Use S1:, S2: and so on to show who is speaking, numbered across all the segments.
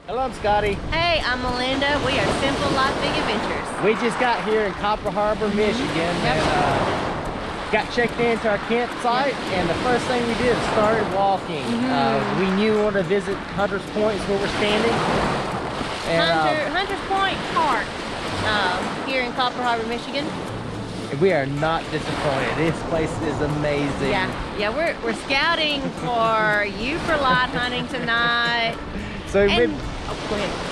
S1: Hello, I'm Scotty.
S2: Hey, I'm Melinda. We are Simple Life Big Adventures.
S1: We just got here in Copper Harbor, Michigan, and got checked into our campsite, and the first thing we did is started walking. We knew we wanted to visit Hunter's Point, is where we're standing. And,
S2: Hunter's Point Park here in Copper Harbor, Michigan.
S1: We are not disappointed. This place is amazing.
S2: Yeah, we're scouting for you for light hunting tonight.
S1: So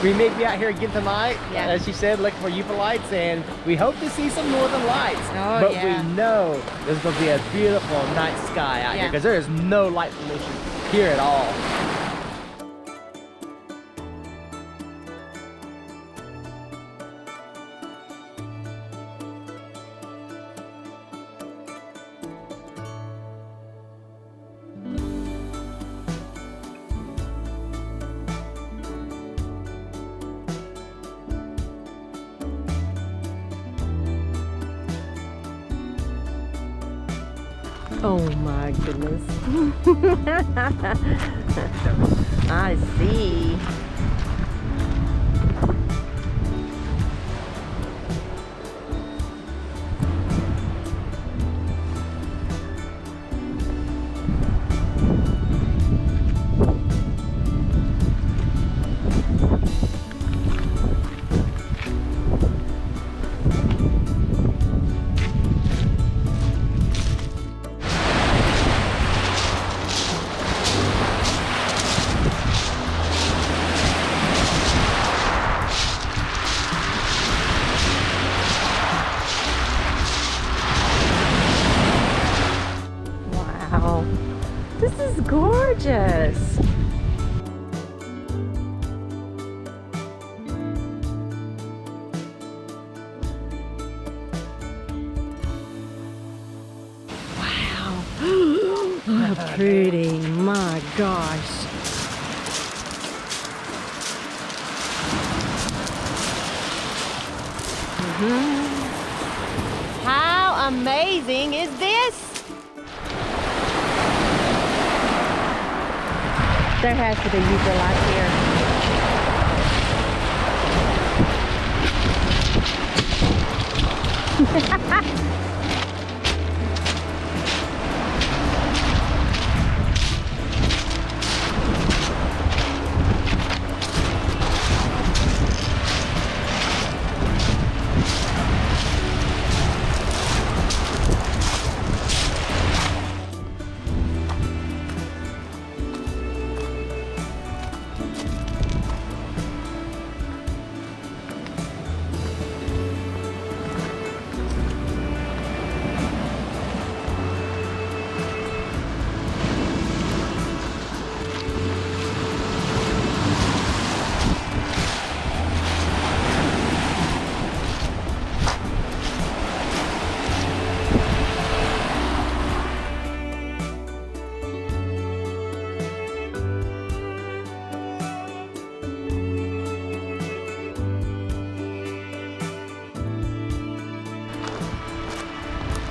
S1: we may be out here again tonight, as she said, looking for eupholites, and we hope to see some northern lights. But we know there's going to be a beautiful night sky out here, because there is no light pollution here at all.
S2: Oh my goodness. I see. Wow, this is gorgeous. Wow, how pretty, my gosh. How amazing is this? There has to be eupholites here.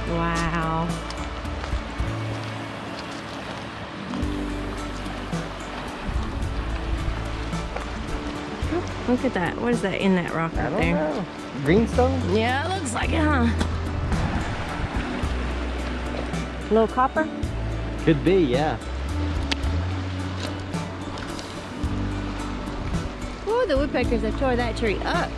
S2: Wow. Look at that. What is that in that rock right there?
S1: I don't know. Greenstone?
S2: Yeah, it looks like it, huh? A little copper?
S1: Could be, yeah.
S2: Oh, the woodpeckers have tore that tree up.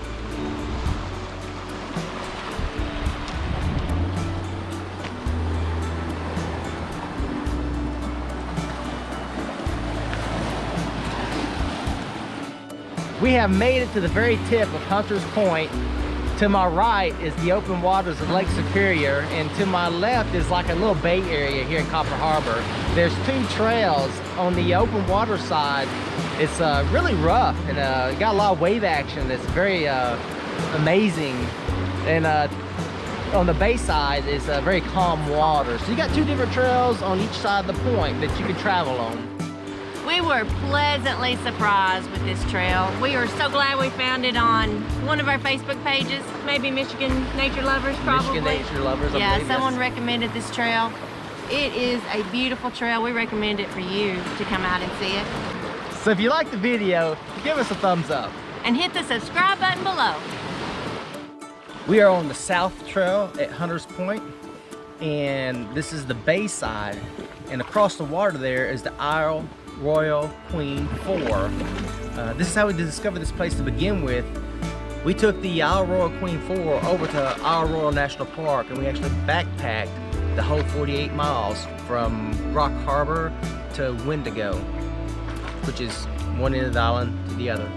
S1: We have made it to the very tip of Hunter's Point. To my right is the open waters of Lake Superior, and to my left is like a little bay area here in Copper Harbor. There's two trails. On the open water side, it's really rough, and got a lot of wave action that's very amazing. And on the bay side is very calm water. So you got two different trails on each side of the point that you can travel on.
S2: We were pleasantly surprised with this trail. We are so glad we found it on one of our Facebook pages, maybe Michigan Nature Lovers, probably.
S1: Michigan Nature Lovers, I
S2: yeah,
S1: believe,
S2: someone
S1: yes.
S2: recommended this trail. It is a beautiful trail. We recommend it for you to come out and see it.
S1: So if you like the video, give us a thumbs up.
S2: And hit the subscribe button below.
S1: We are on the South Trail at Hunters Point, and this is the bay side. And across the water there is the Isle Royal Queen 4. This is how we discovered this place to begin with. We took the Isle Royal Queen 4 over to Isle Royal National Park, and we actually backpacked the whole 48 miles from Rock Harbor to Wendigo, which is one end of the island to the other.